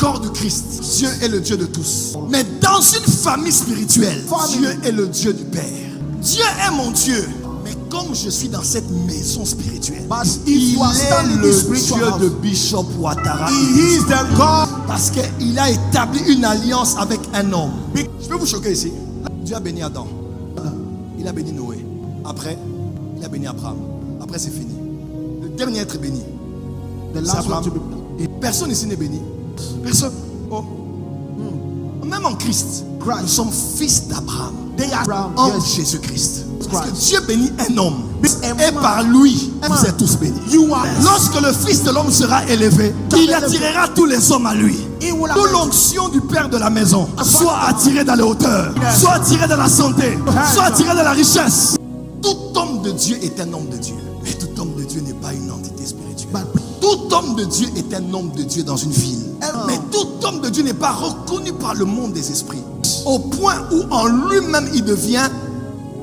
corps du Christ, Dieu est le Dieu de tous. Mais dans une famille spirituelle, Dieu est le Dieu du Père. Dieu est mon Dieu. Mais comme je suis dans cette maison spirituelle, il est le Dieu de Bishop Ouattara. Parce qu'il a établi une alliance avec un homme. Je vais vous choquer ici. Dieu a béni Adam. Il a béni Noé. Après, il a béni Abraham. Après, c'est fini. Le dernier être béni, c'est Abraham. Et personne ici n'est béni. Personne. Oh. Même en Christ, nous sommes fils d'Abraham. En Jésus-Christ. Parce que Dieu bénit un homme. Et par lui, vous êtes tous bénis. Lorsque le Fils de l'homme sera élevé, il attirera tous les hommes à lui. D'où l'onction du Père de la maison. Soit attiré dans les hauteurs, soit attiré dans la santé, soit attiré dans la richesse. Tout homme de Dieu est un homme de Dieu. Mais tout homme de Dieu n'est pas une entité spirituelle. Tout homme de Dieu est un homme de Dieu dans une ville. Mais tout homme de Dieu n'est pas reconnu par le monde des esprits. Au point où en lui-même il devient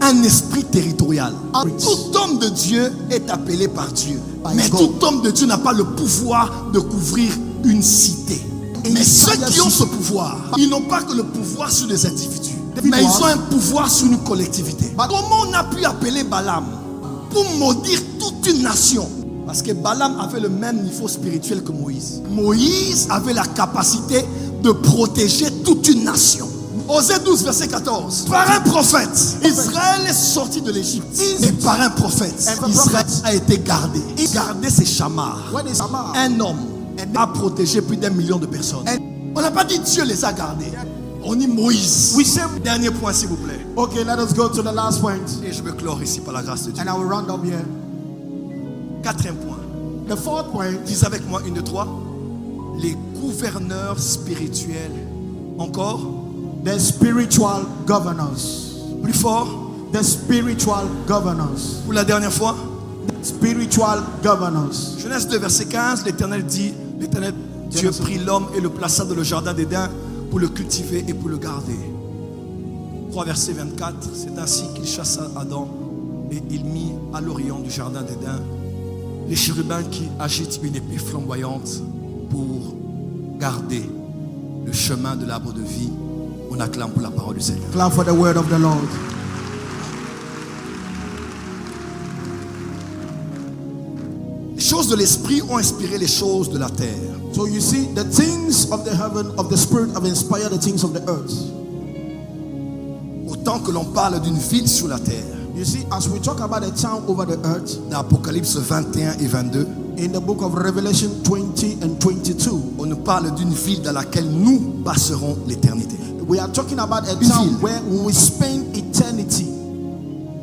un esprit territorial. Tout homme de Dieu est appelé par Dieu. Mais tout homme de Dieu n'a pas le pouvoir de couvrir une cité. Mais ceux qui ont ce pouvoir, ils n'ont pas que le pouvoir sur les individus, mais ils ont un pouvoir sur une collectivité. Comment on a pu appeler Balaam pour maudire toute une nation? Parce que Balaam avait le même niveau spirituel que Moïse. Moïse avait la capacité de protéger toute une nation. Osée 12, verset 14. Par un prophète, Israël est sorti de l'Égypte. Et par un prophète, Israël a été gardé. Gardé, c'est Shamar. Un homme a protégé plus d'1 million de personnes. On n'a pas dit Dieu les a gardés. On dit Moïse. Dernier point, s'il vous plaît. Okay, let us go to the last point. Et je me clore ici par la grâce de Dieu. And I will round up here. Quatrième point. The fourth point. Dis avec moi, 1, 2, 3. Les gouverneurs spirituels. Encore. The spiritual governors. Plus fort. The spiritual governors. Pour la dernière fois. Spiritual governors. Genèse 2, verset 15. L'Éternel dit, l'Éternel Dieu prit l'homme et le plaça dans le jardin d'Éden pour le cultiver et pour le garder. 3, verset 24. C'est ainsi qu'il chassa Adam et il mit à l'orient du jardin d'Éden les chérubins qui agitent une épée flamboyante pour garder le chemin de l'arbre de vie. On acclame pour la parole du Seigneur. Clap for the word of the Lord. Les choses de l'esprit ont inspiré les choses de la terre. So you see, the things of the heaven, of the spirit, have inspired the things of the earth. Autant que l'on parle d'une ville sur la terre. You see, as we talk about a town over the earth, dans Apocalypse 21 et 22, in the book of Revelation 20 and 22, on nous parle d'une ville dans laquelle nous passerons l'éternité. We are talking about a town where we spend eternity.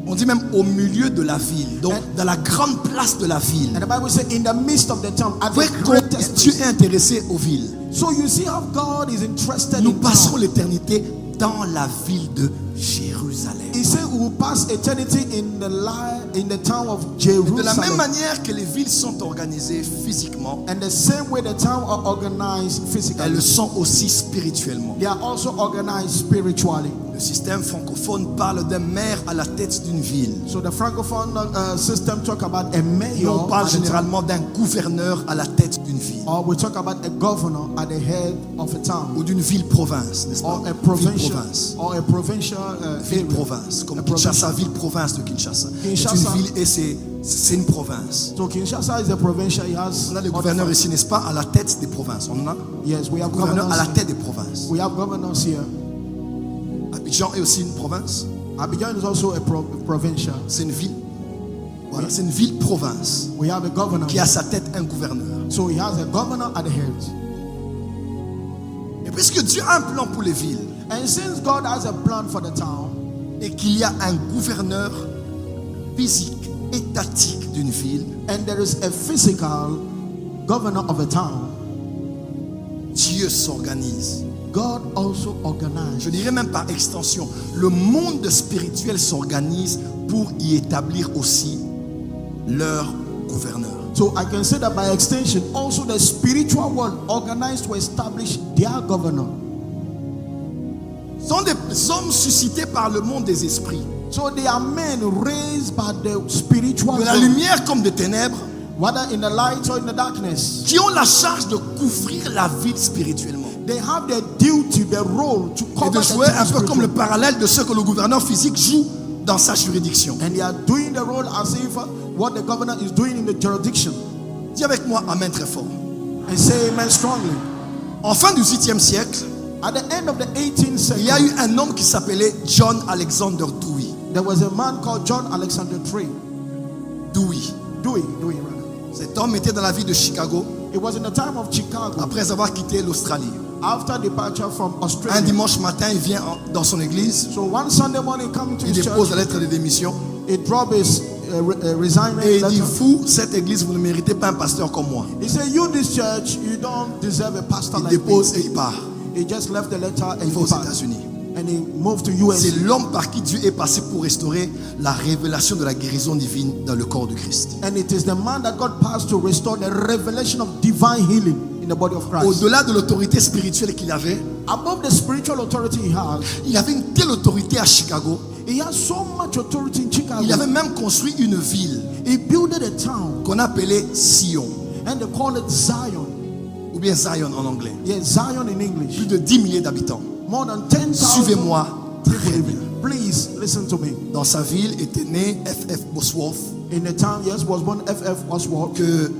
On dit même au milieu de la ville, donc dans la grande place de la ville. And the Bible says in the midst of the town, at the greatest place. Dieu est intéressé aux villes. So you see how God is interested nous in passerons l'éternité dans la ville de Jérusalem. He said we will pass eternity in the town of Jerusalem. De la même manière que les villes sont organisées physiquement, and the same way the town are organized physically, elles le sont aussi spirituellement. They are also organized spiritually. Le système francophone parle d'un maire à la tête d'une ville. So the francophone system talk about a mayor. On parle généralement d'un gouverneur à la tête d'une ville. Or we talk about a governor at the head of a town. Ou d'une ville-province, n'est-ce pas? Or a provincial, ville-province. Or a provincial ville-province, comme Kinshasa, ville-province de Kinshasa. C'est une ville et c'est une province. So Kinshasa is a provincial. On a le gouverneur ici, n'est-ce pas, à la tête des provinces. On a yes, we have gouverneur à la tête des provinces. We have governors here. Abidjan est aussi une province. Abidjan is also a provincial. C'est une ville. Voilà, c'est une ville-province. We have a governor qui a à sa tête un gouverneur. So he has a governor at the head. Et puisque Dieu a un plan pour les villes, and since God has a plan for the town, et qu'il y a un gouverneur physique, étatique d'une ville, and there is a physical governor of a town, Dieu s'organise. God also organizes. Je dirais même par extension, le monde spirituel s'organise pour y établir aussi leur gouverneur. So I can say that by extension, also the spiritual world organized to establish their governor. Sont des hommes suscités par le monde des esprits. So they are men raised by the spiritual de la lumière comme des ténèbres. whether in the light or in the darkness, qui ont la charge de couvrir la ville spirituellement. they have the duty, the role to Et cover de the jouer un peu spiritual. comme le parallèle de ce que le gouverneur physique joue dans sa juridiction. And they are doing the role as if what the governor is doing in the jurisdiction. Dis avec moi amen très fort. And say amen strongly. En fin du 8e siècle, At the end of the 18th il y a century, eu un homme qui s'appelait John Alexander Dewey. there was a man called John Alexander Dewey. Dewey rather. Cet homme était dans la ville de Chicago It was in the time of Chicago, après avoir quitté l'Australie. after departure from Un Australia. dimanche matin, il vient dans son église, So one Sunday morning, coming to il his dépose church, la lettre de démission he dropped his resignation et il dit, letter. vous, cette église, vous ne méritez pas un pasteur comme moi. He said, "You, this church, you don't deserve a pastor Il like me." dépose et il part. He just left the letter and Il he va aux departed. États-Unis. And he moved to US. C'est l'homme par qui Dieu est passé pour restaurer la révélation de la guérison divine dans le corps de Christ. And it is the man that God passed to restore the revelation of divine healing in the body of Christ. Au-delà de l'autorité spirituelle qu'il avait, Above the spiritual authority he has, il avait une telle autorité à Chicago. he has so much authority in Chicago. Il avait même construit une ville He built a town qu'on appelait Sion, and they call it Zion. ou bien Zion en anglais. Yes, Zion in English. Plus de 10 milliers d'habitants. More than 10,000 Suivez-moi people très living. bien. Please listen to me. Dans sa ville était né F.F. Bosworth, In the town, yes, was born F.F. Oswald, que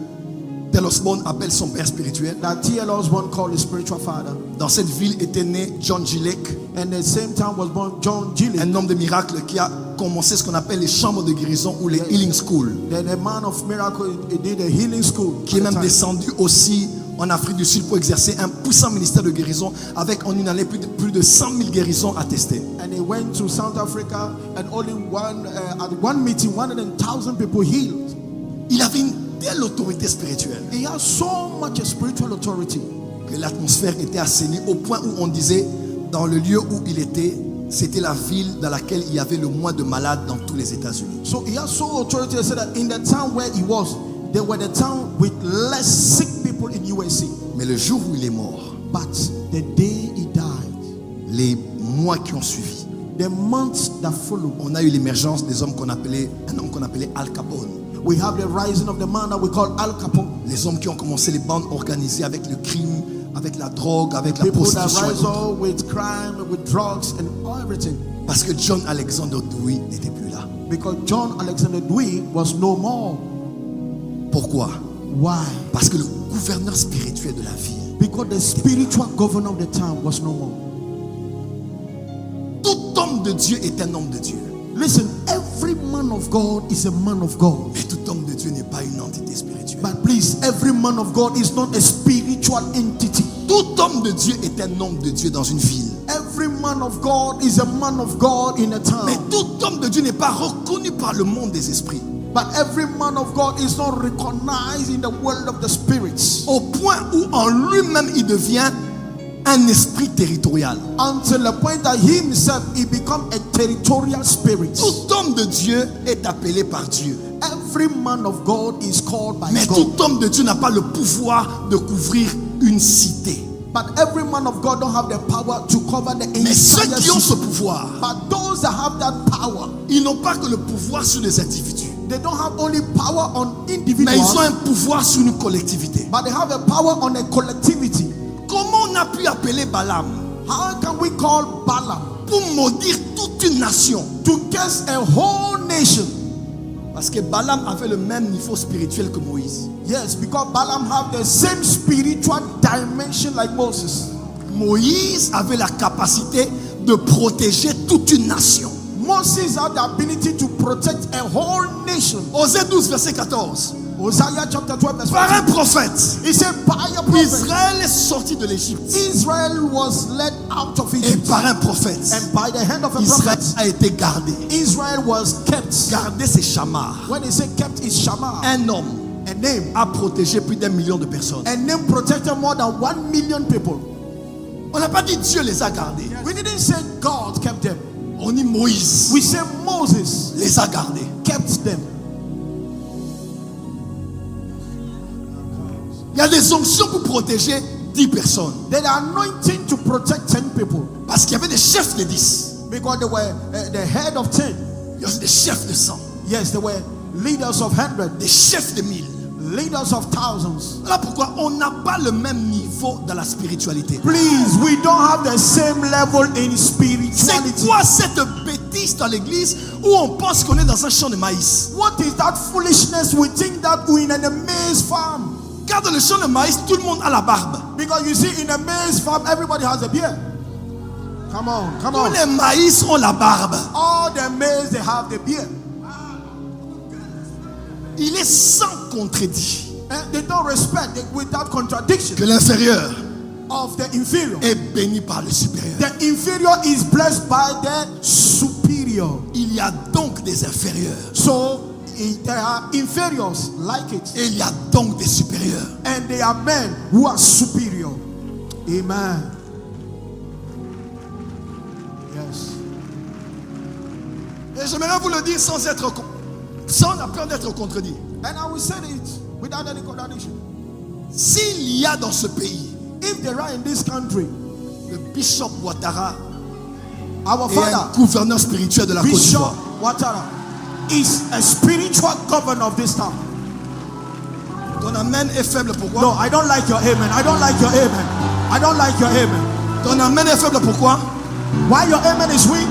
Tel Osborne appelle son père spirituel. that T.L. Osborne called his spiritual father. Dans cette ville était né John Gillick, And the same town was born John Gillick, un homme de miracle qui a commencé ce qu'on appelle les chambres de guérison ou les healing schools, then a man of miracle. He did a healing school. qui est at the même time. descendu aussi en Afrique du Sud pour exercer un puissant ministère de guérison avec en une année plus de 100 000 guérisons attestées. And he went to South Africa, and only at one meeting, 100,000 people healed. Il avait une telle autorité spirituelle He has so much spiritual authority que l'atmosphère était assainie au point où on disait dans le lieu où il était, c'était la ville dans laquelle il y avait le moins de malades dans tous les États-Unis. So he has so authority. They said that in the town where he was, they were the town with less sick people in USA. Mais le jour où il est mort, But the day he died, les mois qui ont suivi, the months that followed, on a eu l'émergence des hommes un homme qu'on appelait Al Capone. we have the rising of the man that we call Al Capone. Les hommes qui ont commencé les bandes organisées avec le crime, avec la drogue, avec la People that prostitution. rise up with crime, with drugs, and everything. Parce que John Alexander Dewey n'était plus là. Because John Alexander Dewey was no more. Pourquoi? Why? Parce que le gouverneur spirituel de la ville, Because the spiritual governor of the town was no more. tout homme de Dieu est un homme de Dieu. Listen, every man of God is a man of God. Mais tout homme de Dieu n'est pas une entité spirituelle. But please, every man of God is not a spiritual entity. Tout homme de Dieu est un homme de Dieu dans une ville. Every man of God is a man of God in a Mais town. tout homme de Dieu n'est pas reconnu par le monde des esprits. But every man of God is not recognized in the world of the spirits. Au point où en lui-même il devient un esprit territorial. Until the point that he himself he become a territorial spirit. Tout homme de Dieu est appelé par Dieu. Every man of God is called by Mais God. tout homme de Dieu n'a pas le pouvoir de couvrir une cité. But every man of God don't have the power to cover the Mais ceux entire qui ont ce city. pouvoir, But those that have that power, ils n'ont pas que le pouvoir sur les individus, they don't have only power on mais individuals, ils ont un pouvoir sur une collectivité. but they have a power on a collectivity. Comment on a pu appeler Balaam How can we call Balaam pour maudire toute une nation? to curse a whole nation? Parce que Balaam avait le même niveau spirituel que Moïse. Yes, because Balaam have the same spiritual dimension like Moses. Moïse avait la capacité de protéger toute une nation. Moses had the ability to protect a whole nation. Osée 12, verset 14. Hosea chapter 12 verse Par 14. un prophète, He said, by a prophet, Israël est sorti de l'Égypte. Israel was led out of Et Egypt. par un prophète, And by the hand of a Israël prophet, a été gardé. Israel was kept. Garder ses chamards. When he said kept, is Shammah, Un homme a name. a protégé plus d'1 million de personnes. A name protected more than 1 million people. On n'a pas dit Dieu les a gardés. We didn't say God kept them. On dit Moïse We say Moses les a gardés. kept them. Il y a des onctions pour protéger 10 personnes. They are anointing to protect 10 people. Parce qu'il y avait des chefs de 10. Because they were the head of 10. Il y avait des chefs de 100. Yes, they were leaders of 100. Des chefs de 1000. leaders of thousands. Voilà pourquoi on n'a pas le même niveau dans la spiritualité. Please, we don't have the same level in C'est spirituality. quoi cette bêtise dans l'église où on pense qu'on est dans un champ de maïs? What is that foolishness? We think that we're in a maize farm. Car dans le champ de maïs, tout le monde a la barbe. Because you see, in a maize farm, everybody has a beard. Come on, come Tous on. les maïs ont la barbe. All the maize, they have the beard. Il est sans contredit And they don't respect it without contradiction que l'inférieur of the inferior. est béni par le supérieur. The inferior is blessed by the superior. Il y a donc des inférieurs So there are inferiors like it. et il y a donc des supérieurs. And they are men who are superior. Amen. Yes. Et j'aimerais vous le dire sans la peur d'être contredit. And I will say it without any contradiction. S'il y a dans ce pays If there are in this country, le bishop Ouattara our et un father, gouverneur spirituel de la Côte Bishop d'Ivoire, Ouattara, is a spiritual governor of this town. ton amen est faible, pourquoi? No, I don't like your amen. I don't like your amen. I don't like your amen. Ton amen est faible, pourquoi? Why your amen is weak?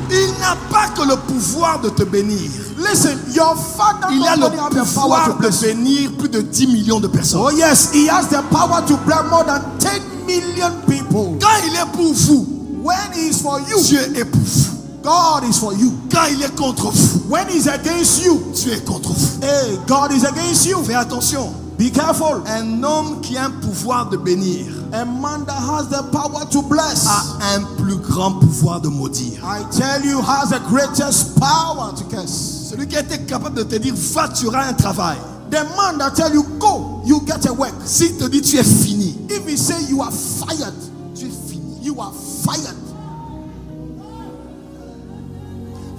Il n'a pas que le pouvoir de te bénir. Listen, your father Il a not le only have the power pouvoir to de bless you. bénir plus de 10 millions de personnes. Oh yes, he has the power to bless more than 10 million people. Quand il est pour vous, When he is for you, Dieu est pour vous. God is for you. Quand il est contre vous, When he's against you, Dieu est contre vous. hey, God is against you. Fais attention. Be careful. Un homme qui a un pouvoir de bénir A man that has the power to bless, a un plus grand pouvoir de maudire. I tell you, has the greatest power to curse. Celui qui a été capable de te dire, va, tu auras un travail. The man that tell you, go, you get a work. S'il te dit, tu es fini, If he say you are fired, tu es fini. you are fired.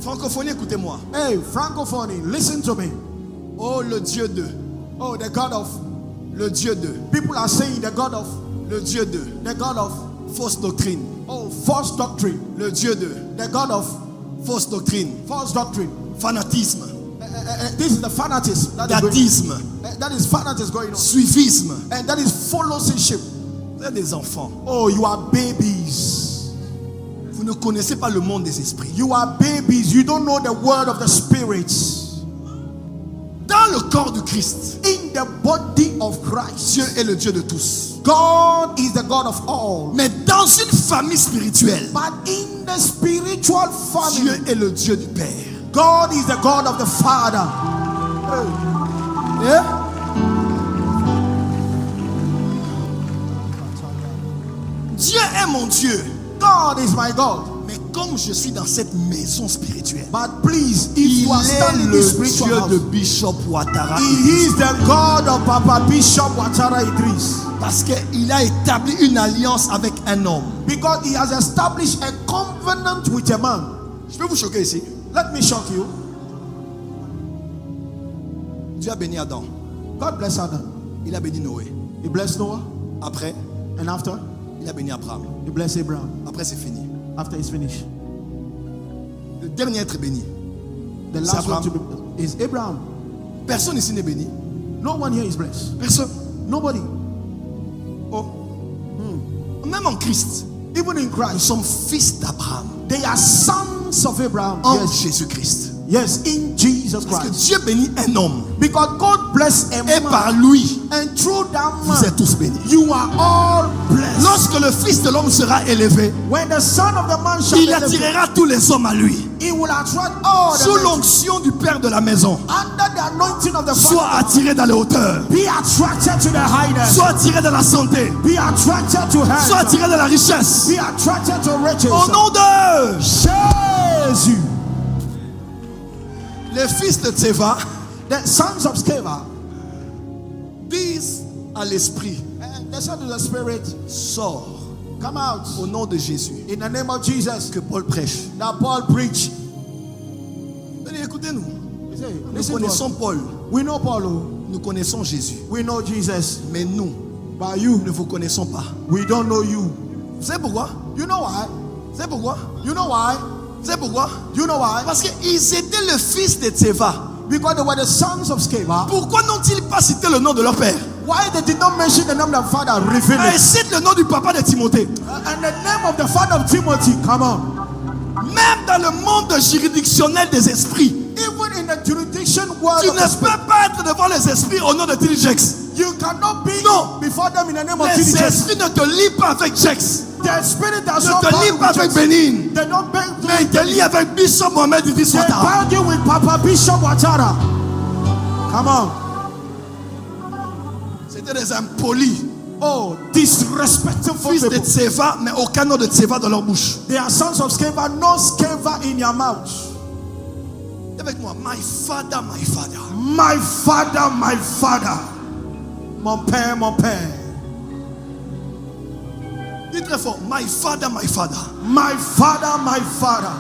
Francophonie, écoutez-moi. Hey, Francophone, listen to me. Oh, le Dieu de. Oh, the God of, Le Dieu de. people are saying the God of, Le Dieu de. the God of, Fausse doctrine. oh, false doctrine. Le Dieu de. The God of Fausse doctrine. false doctrine. Fanatisme. This is the fanatism that is going Dadisme. on. That is fanatism going on. Suivisme. And that is followership. Vous êtes des enfants. Oh, you are babies. Vous ne connaissez pas le monde des esprits. You are babies. You don't know the word of the spirits. Dans le corps du Christ, In the body of Christ, Dieu est le Dieu de tous. God is the God of all. Mais dans une famille spirituelle, But in the spiritual Dieu family, est le Dieu du Père. God is the God of the Father. Eh? Dieu est mon Dieu. God is my God. Mais comme je suis dans cette maison spirituelle, But please, if il you are est standing in le this spiritual Dieu house, de Bishop Ouattara. He is the God of Papa Bishop Ouattara Idris. Parce qu'il a établi une alliance avec un homme. Because he has established a covenant with a man. Je peux vous choquer ici. Let me shock you. Dieu a béni Adam. God bless Adam. Il a béni Noé. He blessed Noah. Après, And after, il a béni Abraham. he blessed Abraham. Après, c'est fini. After it's finished. Le dernier être béni. The C'est last one to Abraham. be is Abraham. Personne ici n'est béni. No one here is blessed. Personne. Nobody. Oh. Même en Christ, Even in nous Christ, sommes fils d'Abraham. they are sons of Abraham. En Yes. Jésus-Christ. Yes, in Jesus Parce que Christ. Dieu bénit un homme. Because God bless a Et par man. lui, And through that vous êtes man, tous bénis. you are all blessed. Lorsque le Fils de l'homme sera élevé, When the son of the man shall il be elevated, attirera tous les hommes à lui. he will attract all the Sous men. l'onction du Père de la maison, Under the anointing of the sois Father. attiré dans les hauteurs, Be attracted to the highness. sois attiré dans la santé, Be attracted to sois health. attiré dans la richesse. Be attracted to riches. Au nom de Jésus. les fils de Tseva The sons of Sceva disent à l'esprit, and they said to the spirit, sors come out au nom de Jésus. in the name of Jesus. Que Paul prêche. That Paul preached. Allez, écoutez-nous. He said, Nous listen to connaissons us. Paul, We know Paul. Oh. nous connaissons Jésus, We know Jesus. mais nous But you, ne vous connaissons pas. we don't know you. Vous savez pourquoi? You know why? Vous savez pourquoi? You know why? Vous savez pourquoi? You know why? Parce qu'ils étaient le fils de Tseva. Because they were the sons of Sceva. Pourquoi n'ont-ils pas cité le nom de leur père? Why they did not mention the name of the father? Reveal Et it. cite le nom du papa de Timothée. And the name of the father of Timothy. Come on. Même dans le monde juridictionnel des esprits, Even in the jurisdiction world, tu of ne the spirit, peux pas être devant les esprits au nom de Tilly Jex. you cannot be No. before them in the name of Les Jesus. esprits ne te lient pas avec Jex. The spirit does Ne not te lient bind pas with avec Jesus. Bénin. They don't bind Mais ils te lient avec Bishop Mohamed Idriss They Ouattara. bind you with Papa Bishop Ouattara. Come on. C'était des impolis. Oh, disrespectful Fils de people. Tseva, mais aucun nom de Tseva dans leur bouche. They are sons of Sceva, no Sceva in your mouth. Dis avec moi, my father, my father. My father, my father. Mon père, mon père. Dis très fort, my father, my father. My father, my father.